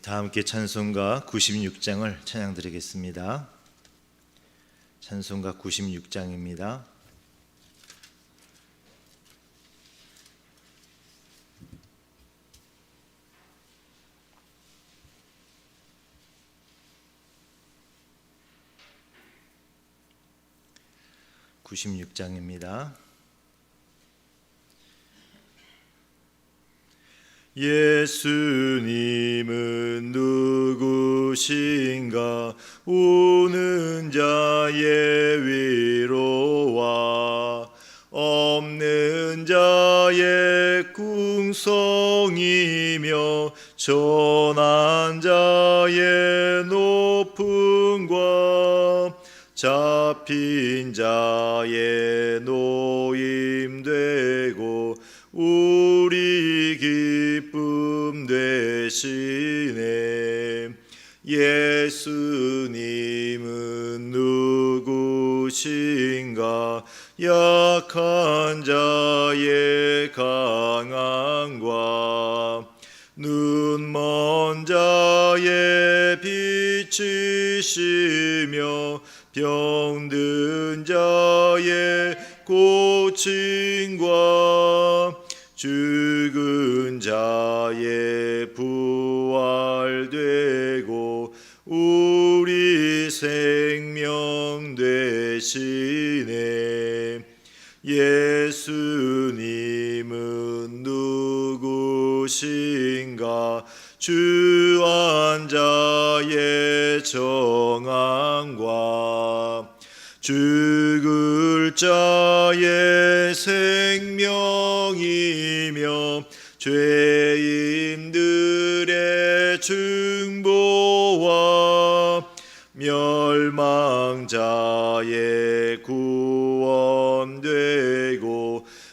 다 함께 찬송가 96장을 찬양드리겠습니다. 찬송가 96장입니다. 예수님은 누구신가? 우는 자의 위로와 없는 자의 궁성이며 전한 자의 높음과 잡힌 자의 노임되고 우리 기쁨 되시네. 예수님은 누구신가? 약한 자의 강함과 눈먼 자의 빛이시며 병든 자의 고침과 죽은 자의 부활되고 우리 생명 되시네. 예수님은 누구신가? 주한 자의 정함과 죽을 자의 생명이며 죄인들의 중보와 멸망자의 구원되고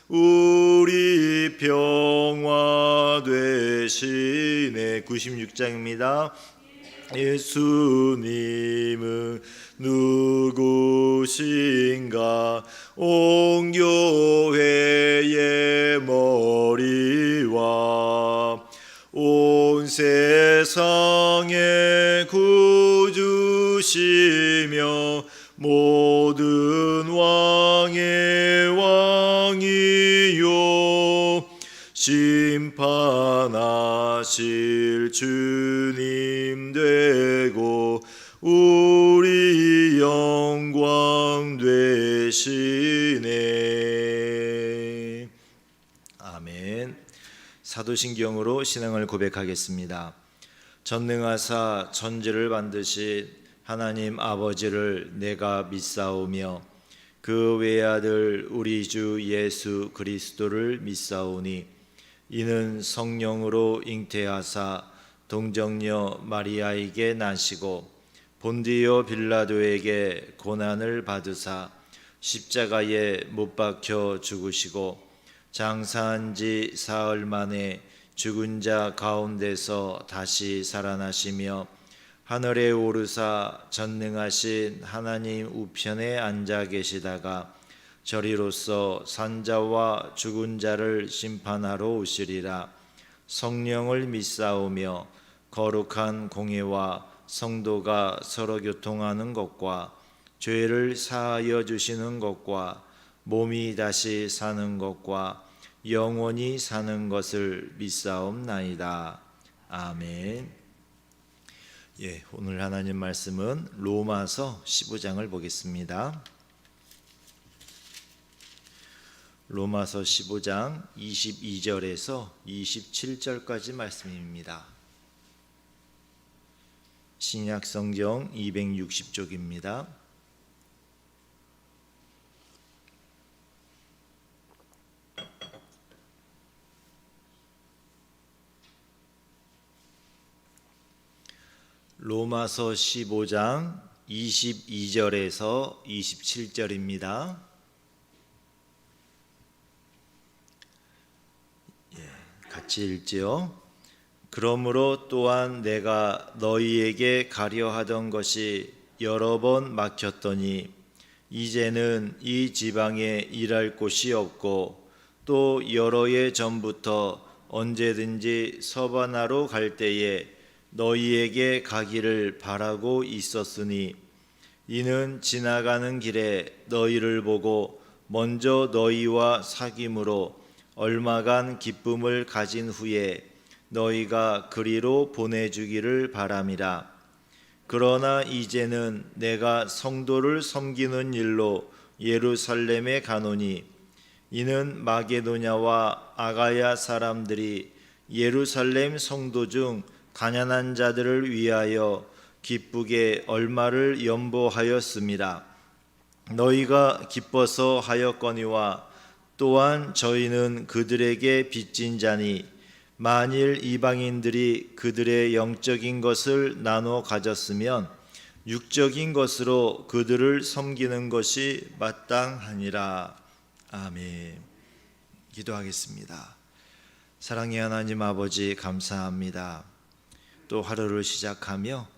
우리 평화 되시네. 96장입니다. 예수님은 누구신가? 온 교회의 머리와 온 세상의 구주시며 모든 왕의 왕이요 심판하실 주님 되고 우리 영광 되시네. 아멘. 사도신경으로 신앙을 고백하겠습니다. 전능하사 천지를 만드신 하나님 아버지를 내가 믿사오며 그 외아들 우리 주 예수 그리스도를 믿사오니 이는 성령으로 잉태하사 동정녀 마리아에게 나시고 본디오 빌라도에게 고난을 받으사 십자가에 못 박혀 죽으시고 장사한 지 사흘 만에 죽은 자 가운데서 다시 살아나시며 하늘에 오르사 전능하신 하나님 우편에 앉아 계시다가 저리로서 산자와 죽은 자를 심판하러 오시리라. 성령을 믿사오며 거룩한 공회와 성도가 서로 교통하는 것과 죄를 사하여 주시는 것과 몸이 다시 사는 것과 영원히 사는 것을 믿사옵나이다. 아멘. 오늘 하나님 말씀은 로마서 15장을 보겠습니다. 로마서 15장 22절에서 27절까지 말씀입니다. 신약성경 260쪽입니다. 로마서 15장 22절에서 27절입니다. 같이 읽지요. 그러므로 또한 내가 너희에게 가려 하던 것이 여러 번 막혔더니 이제는 이 지방에 일할 곳이 없고 또 여러 해 전부터 언제든지 서바나로 갈 때에 너희에게 가기를 바라고 있었으니 이는 지나가는 길에 너희를 보고 먼저 너희와 사귐으로 얼마간 기쁨을 가진 후에 너희가 그리로 보내주기를 바람이라. 그러나 이제는 내가 성도를 섬기는 일로 예루살렘에 가노니 이는 마게도냐와 아가야 사람들이 예루살렘 성도 중 가난한 자들을 위하여 기쁘게 얼마를 연보하였습니다. 너희가 기뻐서 하였거니와 또한 저희는 그들에게 빚진 자니 만일 이방인들이 그들의 영적인 것을 나눠 가졌으면 육적인 것으로 그들을 섬기는 것이 마땅하니라. 아멘. 기도하겠습니다. 사랑의 하나님 아버지, 감사합니다. 또 하루를 시작하며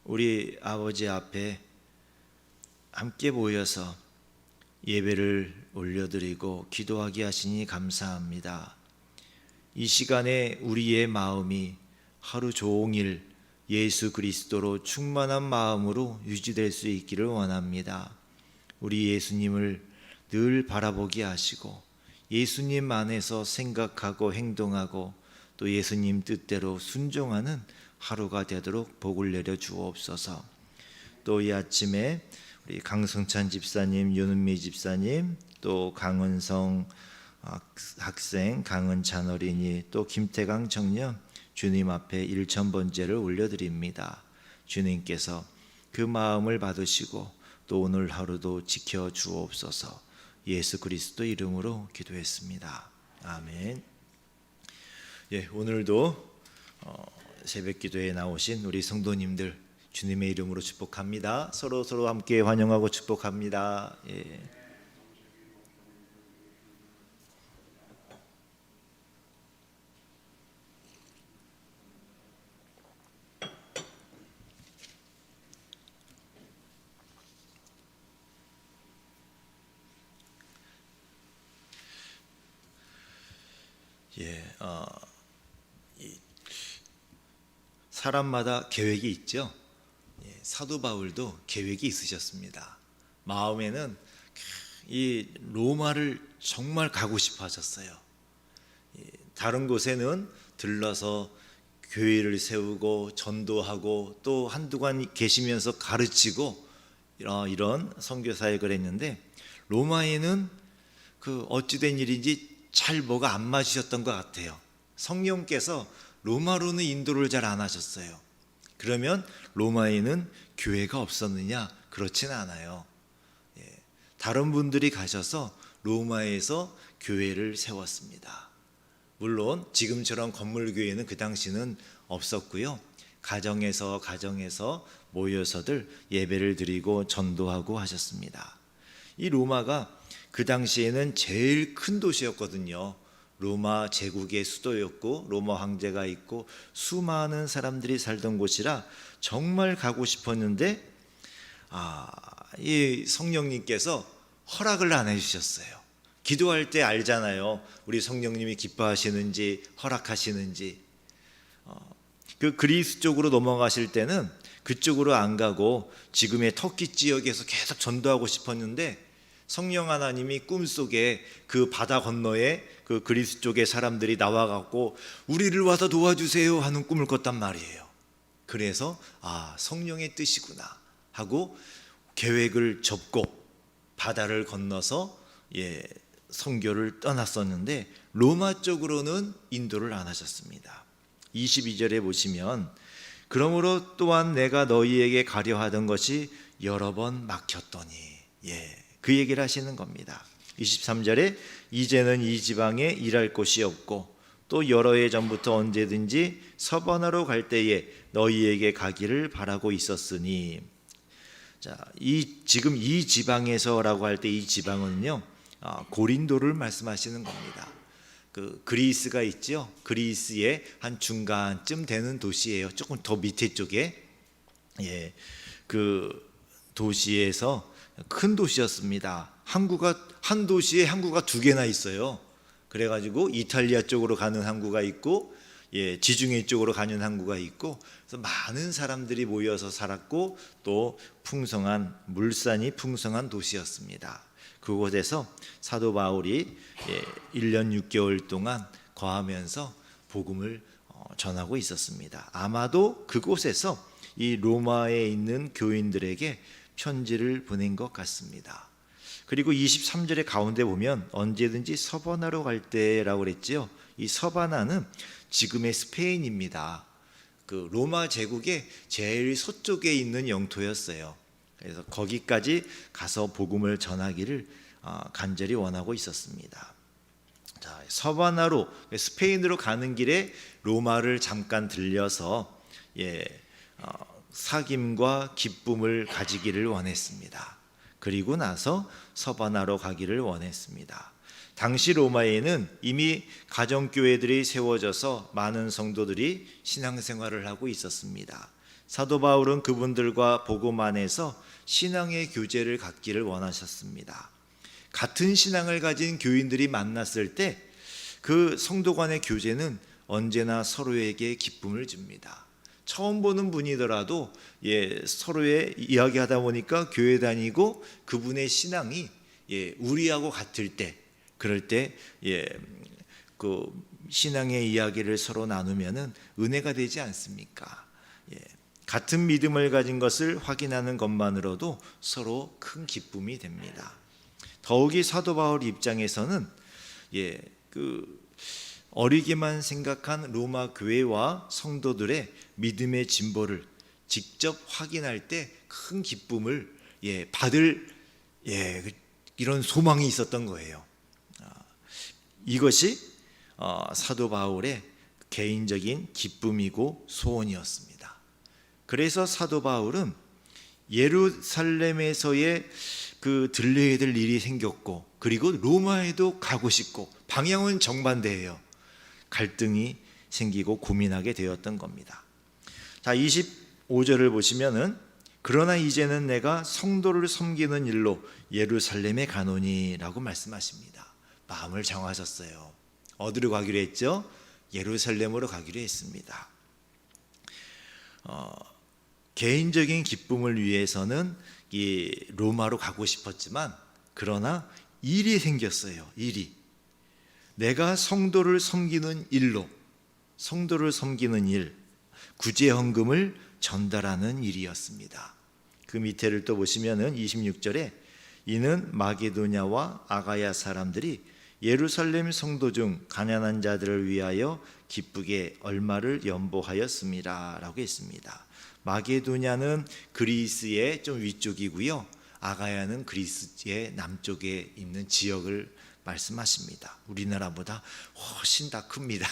우리 아버지 앞에 함께 모여서 예배를 올려드리고 기도하게 하시니 감사합니다. 이 시간에 우리의 마음이 하루 종일 예수 그리스도로 충만한 마음으로 유지될 수 있기를 원합니다. 우리 예수님을 늘 바라보게 하시고 예수님 안에서 생각하고 행동하고 또 예수님 뜻대로 순종하는 하루가 되도록 복을 내려 주옵소서. 또 이 아침에 우리 강성찬 집사님, 윤은미 집사님, 또 강은성 학생, 강은찬 어린이, 또 김태강 청년 주님 앞에 1000번째를 올려드립니다. 주님께서 그 마음을 받으시고 또 오늘 하루도 지켜 주옵소서. 예수 그리스도 이름으로 기도했습니다. 아멘. 예, 오늘도 새벽 기도에 나오신 우리 성도님들 주님의 이름으로 축복합니다. 서로 함께 환영하고 축복합니다. 예. 사람마다 계획이 있죠. 사도 바울도 계획이 있으셨습니다. 마음에는 이 로마를 정말 가고 싶어 하셨어요. 다른 곳에는 들러서 교회를 세우고 전도하고 또 한두간 계시면서 가르치고 이런 선교 사역을 했는데 로마에는 그 어찌된 일인지 잘 뭐가 안 맞으셨던 것 같아요. 성령께서 로마로는 인도를 잘 안 하셨어요. 그러면 로마에는 교회가 없었느냐? 그렇지는 않아요. 다른 분들이 가셔서 로마에서 교회를 세웠습니다. 물론 지금처럼 건물교회는 그 당시는 없었고요. 가정에서 모여서들 예배를 드리고 전도하고 하셨습니다. 이 로마가 그 당시에는 제일 큰 도시였거든요. 로마 제국의 수도였고 로마 황제가 있고 수많은 사람들이 살던 곳이라 정말 가고 싶었는데 이 성령님께서 허락을 안 해주셨어요. 기도할 때 알잖아요. 우리 성령님이 기뻐하시는지 허락하시는지. 그 그리스 쪽으로 넘어가실 때는 그쪽으로 안 가고 지금의 터키 지역에서 계속 전도하고 싶었는데 성령 하나님이 꿈속에 그 바다 건너에 그 그리스 쪽의 사람들이 나와갖고 우리를 와서 도와주세요 하는 꿈을 꿨단 말이에요. 그래서 성령의 뜻이구나 하고 계획을 접고 바다를 건너서 선교를 떠났었는데 로마 쪽으로는 인도를 안 하셨습니다. 22절에 보시면 그러므로 또한 내가 너희에게 가려 하던 것이 여러 번 막혔더니 그 얘기를 하시는 겁니다. 23절에 이제는 이 지방에 일할 곳이 없고 또 여러 해 전부터 언제든지 서번하러 갈 때에 너희에게 가기를 바라고 있었으니. 자, 지금 이 지방에서라고 할 때 이 지방은요 고린도를 말씀하시는 겁니다. 그 그리스가 있죠. 그리스의 한 중간쯤 되는 도시예요. 조금 더 밑에 쪽에 그 도시에서 큰 도시였습니다. 한 도시에 항구가 2개나 있어요. 그래가지고 이탈리아 쪽으로 가는 항구가 있고 지중해 쪽으로 가는 항구가 있고, 그래서 많은 사람들이 모여서 살았고 또 풍성한 물산이 풍성한 도시였습니다. 그곳에서 사도 바울이 1년 6개월 동안 거하면서 복음을 전하고 있었습니다. 아마도 그곳에서 이 로마에 있는 교인들에게 편지를 보낸 것 같습니다. 그리고 23절의 가운데 보면 언제든지 서바나로 갈 때라고 그랬지요. 이 서바나는 지금의 스페인입니다. 그 로마 제국의 제일 서쪽에 있는 영토였어요. 그래서 거기까지 가서 복음을 전하기를 간절히 원하고 있었습니다. 자, 서바나로 스페인으로 가는 길에 로마를 잠깐 들려서 사귐과 기쁨을 가지기를 원했습니다. 그리고 나서 서바나로 가기를 원했습니다. 당시 로마에는 이미 가정교회들이 세워져서 많은 성도들이 신앙생활을 하고 있었습니다. 사도 바울은 그분들과 복음 안에서 신앙의 교제를 갖기를 원하셨습니다. 같은 신앙을 가진 교인들이 만났을 때 그 성도 간의 교제는 언제나 서로에게 기쁨을 줍니다. 처음 보는 분이더라도 서로의 이야기하다 보니까 교회 다니고 그분의 신앙이 우리하고 같을 때, 그럴 때 그 신앙의 이야기를 서로 나누면은 은혜가 되지 않습니까? 같은 믿음을 가진 것을 확인하는 것만으로도 서로 큰 기쁨이 됩니다. 더욱이 사도 바울 입장에서는 어리게만 생각한 로마 교회와 성도들의 믿음의 진보를 직접 확인할 때 큰 기쁨을 받을 이런 소망이 있었던 거예요. 이것이 사도 바울의 개인적인 기쁨이고 소원이었습니다. 그래서 사도 바울은 예루살렘에서의 그 들려야 될 일이 생겼고, 그리고 로마에도 가고 싶고, 방향은 정반대예요. 갈등이 생기고 고민하게 되었던 겁니다. 자, 25절을 보시면은 그러나 이제는 내가 성도를 섬기는 일로 예루살렘에 가노니라고 말씀하십니다. 마음을 정하셨어요. 어디로 가기로 했죠? 예루살렘으로 가기로 했습니다. 개인적인 기쁨을 위해서는 이 로마로 가고 싶었지만, 그러나 일이 생겼어요. 일이. 내가 성도를 섬기는 일로, 성도를 섬기는 일, 구제헌금을 전달하는 일이었습니다. 그 밑에를 또 보시면은 26절에 이는 마게도냐와 아가야 사람들이 예루살렘 성도 중 가난한 자들을 위하여 기쁘게 얼마를 연보하였습니다 라고 했습니다. 마게도냐는 그리스의 좀 위쪽이고요, 아가야는 그리스의 남쪽에 있는 지역을 말씀하십니다. 우리나라보다 훨씬 다 큽니다.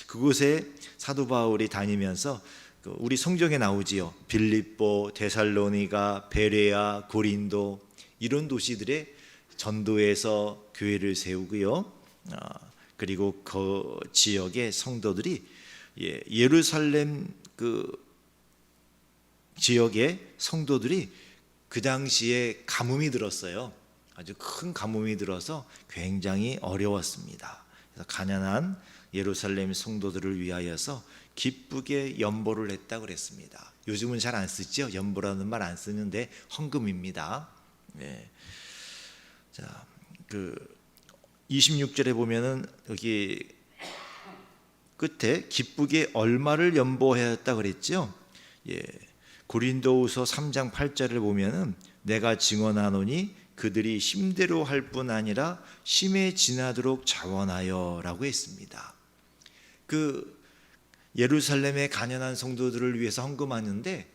그곳에 사도 바울이 다니면서 우리 성경에 나오지요. 빌립보, 데살로니가, 베레아, 고린도, 이런 도시들의 전도에서 교회를 세우고요. 그리고 그 지역의 성도들이 예루살렘 그 지역의 성도들이 그 당시에 가뭄이 들었어요. 아주 큰 가뭄이 들어서 굉장히 어려웠습니다. 그래서 가난한 예루살렘 성도들을 위하여서 기쁘게 연보를 했다고 그랬습니다. 요즘은 잘 안 쓰죠. 연보라는 말 안 쓰는데 헌금입니다. 자, 그 26절에 보면은 여기 끝에 기쁘게 얼마를 연보하였다 그랬죠. 고린도후서 3장 8절을 보면은 내가 증언하노니 그들이 힘대로 할 뿐 아니라 심에 지나도록 자원하여라고 했습니다. 그 예루살렘의 가난한 성도들을 위해서 헌금하는데,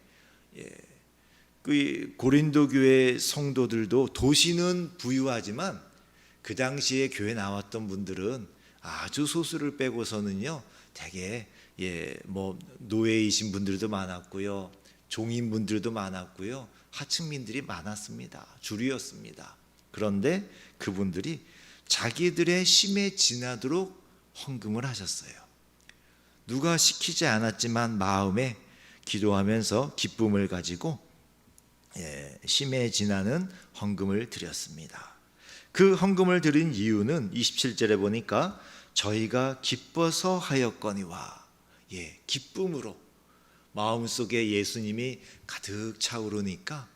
그 고린도 교회 성도들도 도시는 부유하지만 그 당시에 교회 나왔던 분들은 아주 소수를 빼고서는요, 되게 뭐 노예이신 분들도 많았고요, 종인분들도 많았고요, 하층민들이 많았습니다. 주류였습니다. 그런데 그분들이 자기들의 심에 지나도록 헌금을 하셨어요. 누가 시키지 않았지만 마음에 기도하면서 기쁨을 가지고 심에 지나는 헌금을 드렸습니다. 그 헌금을 드린 이유는 27절에 보니까 저희가 기뻐서 하였거니와. 예, 기쁨으로 마음속에 예수님이 가득 차오르니까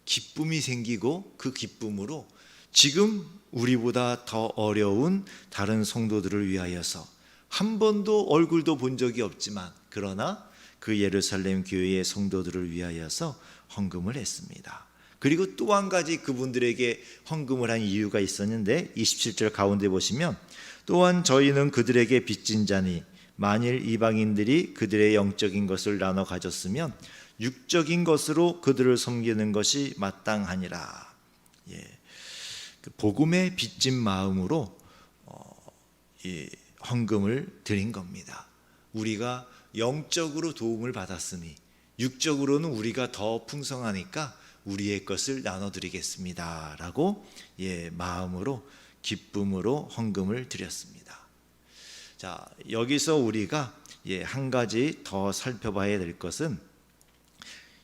기쁨이 생기고 그 기쁨으로 지금 우리보다 더 어려운 다른 성도들을 위하여서 한 번도 얼굴도 본 적이 없지만 그러나 그 예루살렘 교회의 성도들을 위하여서 헌금을 했습니다. 그리고 또 한 가지 그분들에게 헌금을 한 이유가 있었는데 27절 가운데 보시면 또한 저희는 그들에게 빚진 자니 만일 이방인들이 그들의 영적인 것을 나눠 가졌으면 육적인 것으로 그들을 섬기는 것이 마땅하니라. 예, 그 복음에 빚진 마음으로 이 헌금을 드린 겁니다. 우리가 영적으로 도움을 받았으니 육적으로는 우리가 더 풍성하니까 우리의 것을 나눠드리겠습니다 라고 마음으로 기쁨으로 헌금을 드렸습니다. 자, 여기서 우리가 한 가지 더 살펴봐야 될 것은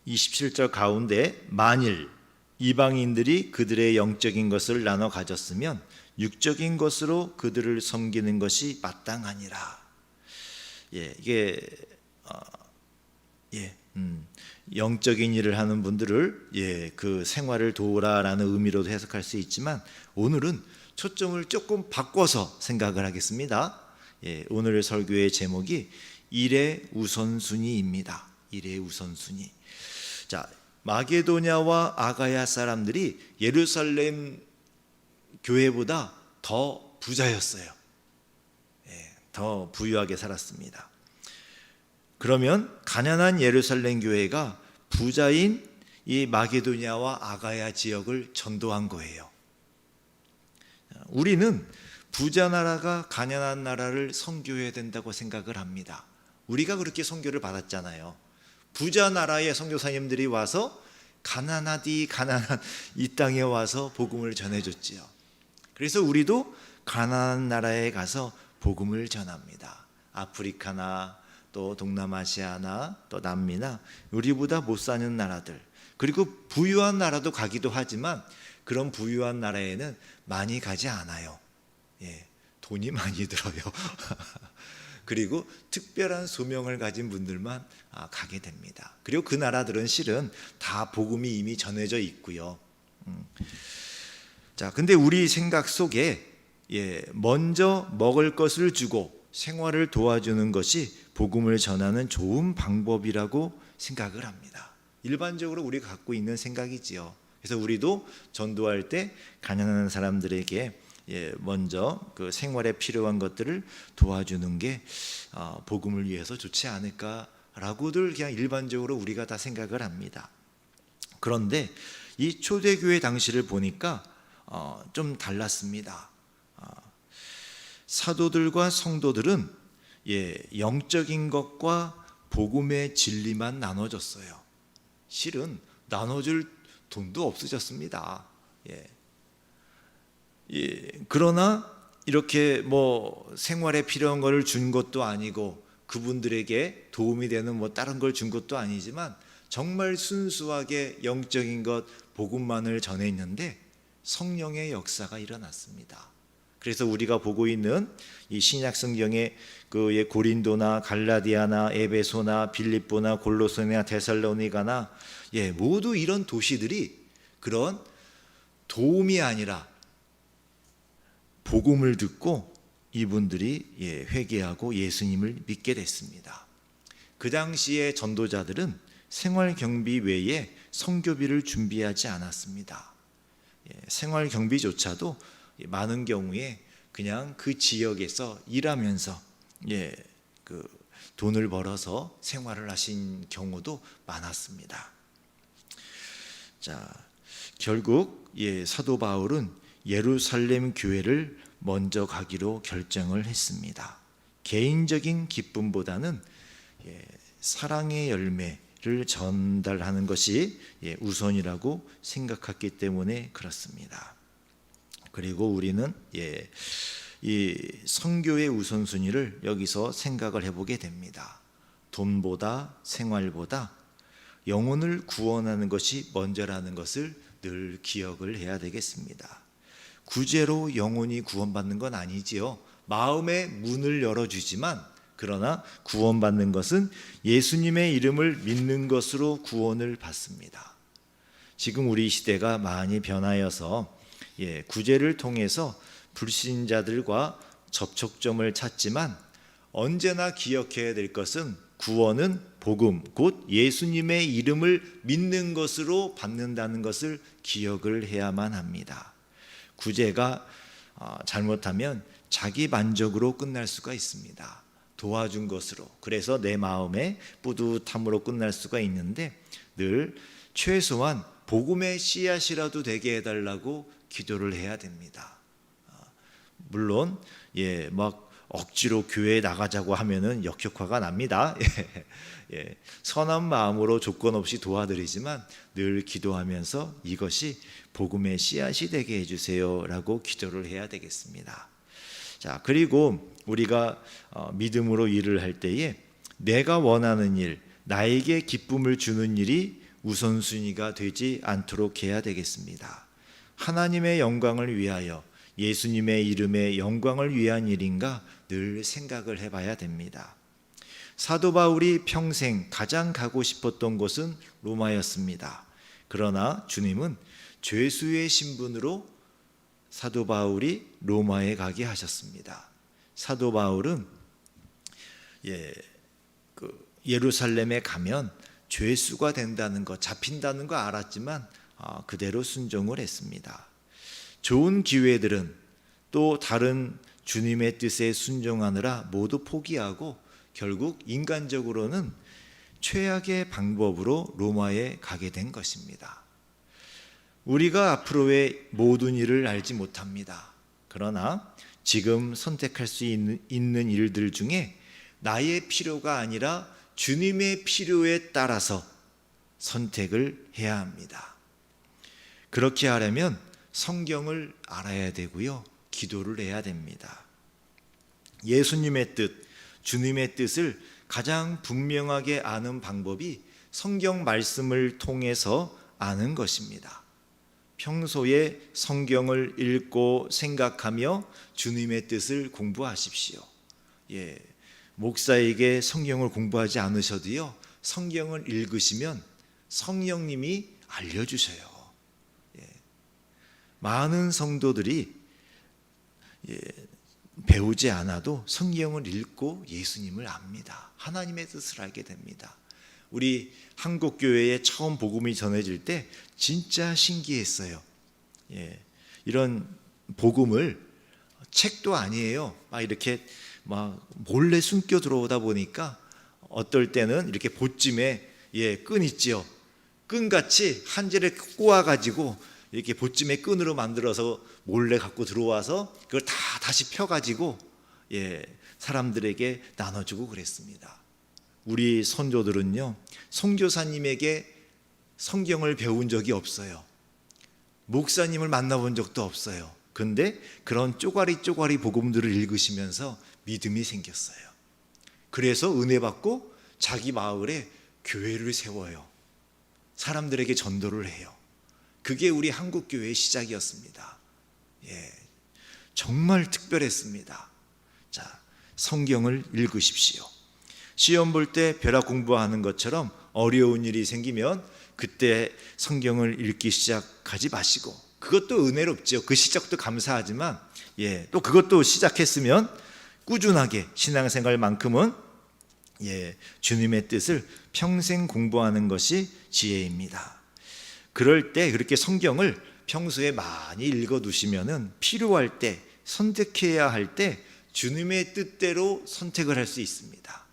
27절 가운데 만일 이방인들이 그들의 영적인 것을 나눠 가졌으면 육적인 것으로 그들을 섬기는 것이 마땅하니라. 이게 영적인 일을 하는 분들을 그 생활을 도우라라는 의미로도 해석할 수 있지만 오늘은 초점을 조금 바꿔서 생각을 하겠습니다. 오늘 설교의 제목이 일의 우선순위입니다. 일의 우선순위. 자, 마게도냐와 아가야 사람들이 예루살렘 교회보다 더 부자였어요. 더 부유하게 살았습니다. 그러면 가난한 예루살렘 교회가 부자인 이 마게도냐와 아가야 지역을 전도한 거예요. 우리는 부자 나라가 가난한 나라를 선교해야 된다고 생각을 합니다. 우리가 그렇게 선교를 받았잖아요. 부자 나라의 선교사님들이 와서 가난하디 가난한 이 땅에 와서 복음을 전해줬지요. 그래서 우리도 가난한 나라에 가서 복음을 전합니다. 아프리카나 또 동남아시아나 또 남미나 우리보다 못 사는 나라들, 그리고 부유한 나라도 가기도 하지만 그런 부유한 나라에는 많이 가지 않아요. 돈이 많이 들어요. 그리고 특별한 소명을 가진 분들만 가게 됩니다. 그리고 그 나라들은 실은 다 복음이 이미 전해져 있고요. 자, 근데 우리 생각 속에 먼저 먹을 것을 주고 생활을 도와주는 것이 복음을 전하는 좋은 방법이라고 생각을 합니다. 일반적으로 우리가 갖고 있는 생각이지요. 그래서 우리도 전도할 때 가난한 사람들에게 먼저 그 생활에 필요한 것들을 도와주는 게 복음을 위해서 좋지 않을까라고들 그냥 일반적으로 우리가 다 생각을 합니다. 그런데 이 초대교회 당시를 보니까 좀 달랐습니다. 사도들과 성도들은 영적인 것과 복음의 진리만 나눠줬어요. 실은 나눠줄 돈도 없으셨습니다. 그러나 이렇게 생활에 필요한 것을 준 것도 아니고 그분들에게 도움이 되는 다른 걸 준 것도 아니지만 정말 순수하게 영적인 것 복음만을 전했는데 성령의 역사가 일어났습니다. 그래서 우리가 보고 있는 이 신약 성경의 그 고린도나 갈라디아나 에베소나 빌립보나 골로새나 데살로니가나 모두 이런 도시들이 그런 도움이 아니라 복음을 듣고 이분들이 회개하고 예수님을 믿게 됐습니다. 그 당시의 전도자들은 생활 경비 외에 선교비를 준비하지 않았습니다. 생활 경비조차도 많은 경우에 그냥 그 지역에서 일하면서 그 돈을 벌어서 생활을 하신 경우도 많았습니다. 자, 결국 사도 바울은 예루살렘 교회를 먼저 가기로 결정을 했습니다. 개인적인 기쁨보다는 사랑의 열매를 전달하는 것이 우선이라고 생각했기 때문에 그렇습니다. 그리고 우리는 이 선교의 우선순위를 여기서 생각을 해보게 됩니다. 돈보다 생활보다 영혼을 구원하는 것이 먼저라는 것을 늘 기억을 해야 되겠습니다. 구제로 영혼이 구원받는 건 아니지요. 마음의 문을 열어주지만, 그러나 구원받는 것은 예수님의 이름을 믿는 것으로 구원을 받습니다. 지금 우리 시대가 많이 변하여서 구제를 통해서 불신자들과 접촉점을 찾지만, 언제나 기억해야 될 것은 구원은 복음, 곧 예수님의 이름을 믿는 것으로 받는다는 것을 기억을 해야만 합니다. 구제가 잘못하면 자기 만족으로 끝날 수가 있습니다. 도와준 것으로, 그래서 내 마음의 뿌듯함으로 끝날 수가 있는데, 늘 최소한 복음의 씨앗이라도 되게 해달라고 기도를 해야 됩니다. 물론 막 억지로 교회에 나가자고 하면은 역효과가 납니다. 선한 마음으로 조건 없이 도와드리지만 늘 기도하면서 이것이 복음의 씨앗이 되게 해주세요라고 기도를 해야 되겠습니다. 자, 그리고 우리가 믿음으로 일을 할 때에 내가 원하는 일, 나에게 기쁨을 주는 일이 우선순위가 되지 않도록 해야 되겠습니다. 하나님의 영광을 위하여, 예수님의 이름의 영광을 위한 일인가 늘 생각을 해봐야 됩니다. 사도 바울이 평생 가장 가고 싶었던 곳은 로마였습니다. 그러나 주님은 죄수의 신분으로 사도 바울이 로마에 가게 하셨습니다. 사도 바울은 예루살렘에 가면 죄수가 된다는 것, 잡힌다는 거 알았지만 그대로 순종을 했습니다. 좋은 기회들은 또 다른 주님의 뜻에 순종하느라 모두 포기하고 결국 인간적으로는 최악의 방법으로 로마에 가게 된 것입니다. 우리가 앞으로의 모든 일을 알지 못합니다. 그러나 지금 선택할 수 있는 일들 중에 나의 필요가 아니라 주님의 필요에 따라서 선택을 해야 합니다. 그렇게 하려면 성경을 알아야 되고요, 기도를 해야 됩니다. 예수님의 뜻, 주님의 뜻을 가장 분명하게 아는 방법이 성경 말씀을 통해서 아는 것입니다. 평소에 성경을 읽고 생각하며 주님의 뜻을 공부하십시오. 목사에게 성경을 공부하지 않으셔도요, 성경을 읽으시면 성령님이 알려주셔요. 많은 성도들이 배우지 않아도 성경을 읽고 예수님을 압니다. 하나님의 뜻을 알게 됩니다. 우리 한국교회에 처음 복음이 전해질 때 진짜 신기했어요. 이런 복음을 책도 아니에요. 이렇게 몰래 숨겨 들어오다 보니까 어떨 때는 이렇게 보찜에 끈 있지요. 끈같이 한 줄에 꼬아가지고 이렇게 보찜에 끈으로 만들어서 몰래 갖고 들어와서 그걸 다시 펴가지고 사람들에게 나눠주고 그랬습니다. 우리 선조들은요, 선교사님에게 성경을 배운 적이 없어요. 목사님을 만나본 적도 없어요. 근데 그런 쪼가리 복음들을 읽으시면서 믿음이 생겼어요. 그래서 은혜 받고 자기 마을에 교회를 세워요. 사람들에게 전도를 해요. 그게 우리 한국교회의 시작이었습니다. 정말 특별했습니다. 자, 성경을 읽으십시오. 시험 볼 때 벼락 공부하는 것처럼 어려운 일이 생기면 그때 성경을 읽기 시작하지 마시고, 그것도 은혜롭죠. 그 시작도 감사하지만 또 그것도 시작했으면 꾸준하게 신앙생활만큼은 주님의 뜻을 평생 공부하는 것이 지혜입니다. 그럴 때 그렇게 성경을 평소에 많이 읽어두시면은 필요할 때, 선택해야 할 때 주님의 뜻대로 선택을 할 수 있습니다.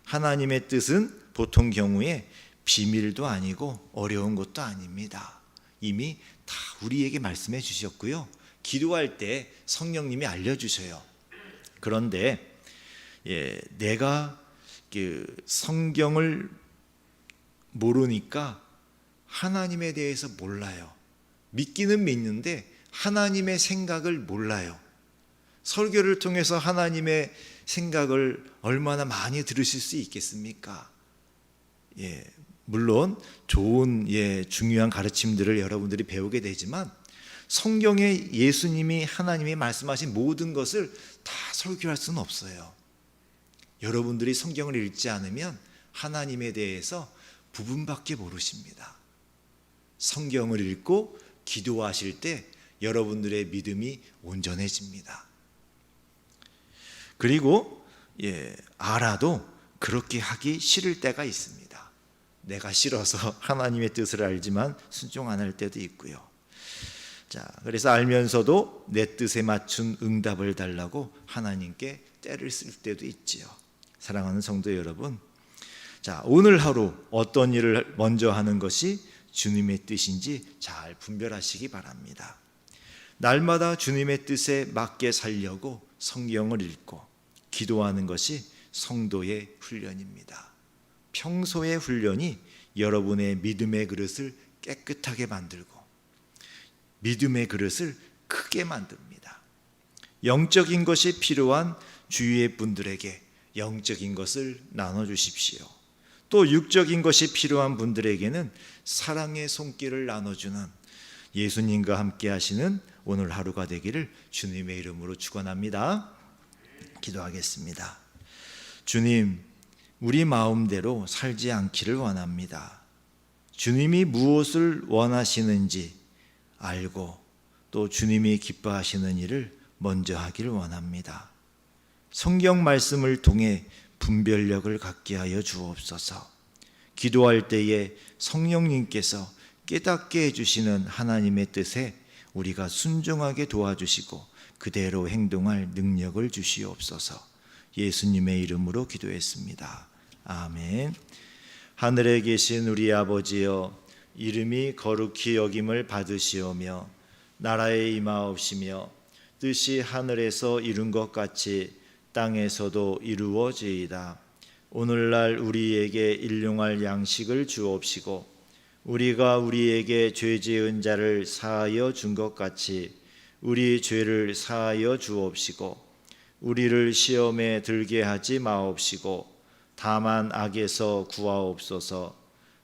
하나님의 뜻은 보통 경우에 비밀도 아니고 어려운 것도 아닙니다. 이미 다 우리에게 말씀해 주셨고요, 기도할 때 성령님이 알려주셔요. 그런데 내가 성경을 모르니까 하나님에 대해서 몰라요. 믿기는 믿는데 하나님의 생각을 몰라요. 설교를 통해서 하나님의 생각을 얼마나 많이 들으실 수 있겠습니까? 물론 좋은 중요한 가르침들을 여러분들이 배우게 되지만 성경에 예수님이 하나님이 말씀하신 모든 것을 다 설교할 수는 없어요. 여러분들이 성경을 읽지 않으면 하나님에 대해서 부분밖에 모르십니다. 성경을 읽고 기도하실 때 여러분들의 믿음이 온전해집니다. 그리고 알아도 그렇게 하기 싫을 때가 있습니다. 내가 싫어서 하나님의 뜻을 알지만 순종 안 할 때도 있고요. 자, 그래서 알면서도 내 뜻에 맞춘 응답을 달라고 하나님께 떼를 쓸 때도 있지요. 사랑하는 성도 여러분, 자, 오늘 하루 어떤 일을 먼저 하는 것이 주님의 뜻인지 잘 분별하시기 바랍니다. 날마다 주님의 뜻에 맞게 살려고 성경을 읽고 기도하는 것이 성도의 훈련입니다. 평소의 훈련이 여러분의 믿음의 그릇을 깨끗하게 만들고 믿음의 그릇을 크게 만듭니다. 영적인 것이 필요한 주위의 분들에게 영적인 것을 나눠주십시오. 또 육적인 것이 필요한 분들에게는 사랑의 손길을 나눠주는 예수님과 함께 하시는 오늘 하루가 되기를 주님의 이름으로 축원합니다. 기도하겠습니다. 주님, 우리 마음대로 살지 않기를 원합니다. 주님이 무엇을 원하시는지 알고 또 주님이 기뻐하시는 일을 먼저 하기를 원합니다. 성경 말씀을 통해 분별력을 갖게 하여 주옵소서. 기도할 때에 성령님께서 깨닫게 해주시는 하나님의 뜻에 우리가 순종하게 도와주시고 그대로 행동할 능력을 주시옵소서. 예수님의 이름으로 기도했습니다. 아멘. 하늘에 계신 우리 아버지여, 이름이 거룩히 여김을 받으시오며 나라에 임하옵시며 뜻이 하늘에서 이룬 것 같이 땅에서도 이루어지이다. 오늘날 우리에게 일용할 양식을 주옵시고 우리가 우리에게 죄 지은 자를 사하여 준 것 같이 우리 죄를 사하여 주옵시고 우리를 시험에 들게 하지 마옵시고 다만 악에서 구하옵소서.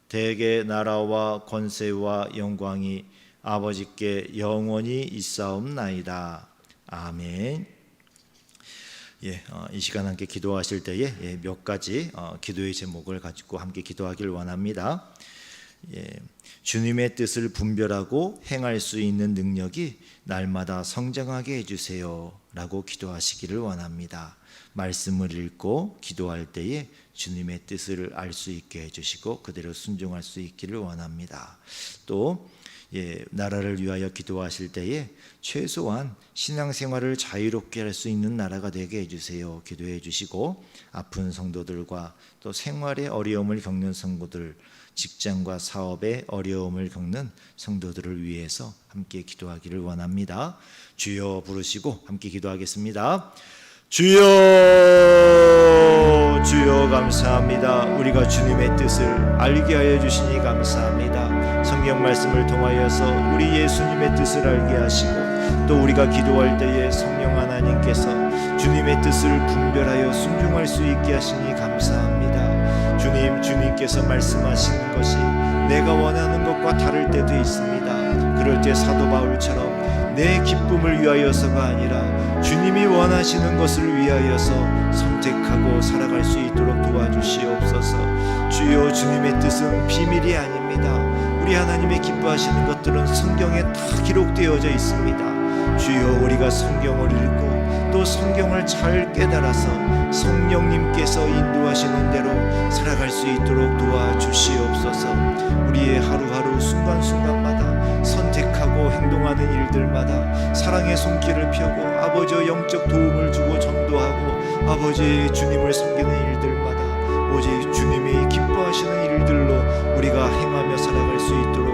대개 나라와 권세와 영광이 아버지께 영원히 있사옵나이다. 아멘. 이 시간 함께 기도하실 때에 몇 가지 기도의 제목을 가지고 함께 기도하길 원합니다. 주님의 뜻을 분별하고 행할 수 있는 능력이 날마다 성장하게 해주세요 라고 기도하시기를 원합니다. 말씀을 읽고 기도할 때에 주님의 뜻을 알 수 있게 해주시고 그대로 순종할 수 있기를 원합니다. 또 나라를 위하여 기도하실 때에 최소한 신앙생활을 자유롭게 할 수 있는 나라가 되게 해주세요 기도해 주시고 아픈 성도들과 또 생활의 어려움을 겪는 성도들, 직장과 사업의 어려움을 겪는 성도들을 위해서 함께 기도하기를 원합니다. 주여 부르시고 함께 기도하겠습니다. 주여, 주여 감사합니다. 우리가 주님의 뜻을 알게 하여 주시니 감사합니다. 성경 말씀을 통하여서 우리 예수님의 뜻을 알게 하시고 또 우리가 기도할 때에 성령 하나님께서 주님의 뜻을 분별하여 순종할 수 있게 하시니 감사합니다. 주님께서 말씀하시는 것이 내가 원하는 것과 다를 때도 있습니다. 그럴 때 사도 바울처럼 내 기쁨을 위하여서가 아니라 주님이 원하시는 것을 위하여서 선택하고 살아갈 수 있도록 도와주시옵소서. 주여, 주님의 뜻은 비밀이 아닙니다. 우리 하나님의 기뻐하시는 것들은 성경에 다 기록되어져 있습니다. 주여, 우리가 성경을 읽고 또 성경을 잘 깨달아서 성령님께서 인도하시는 대로 살아갈 수 있도록 도와주시옵소서. 우리의 하루하루 순간순간마다 선택하고 행동하는 일들마다 사랑의 손길을 펴고 아버지의 영적 도움을 주고 전도하고 아버지의 주님을 섬기는 일들마다 오직 주님이 기뻐하시는 일들로 우리가 행하며 살아갈 수 있도록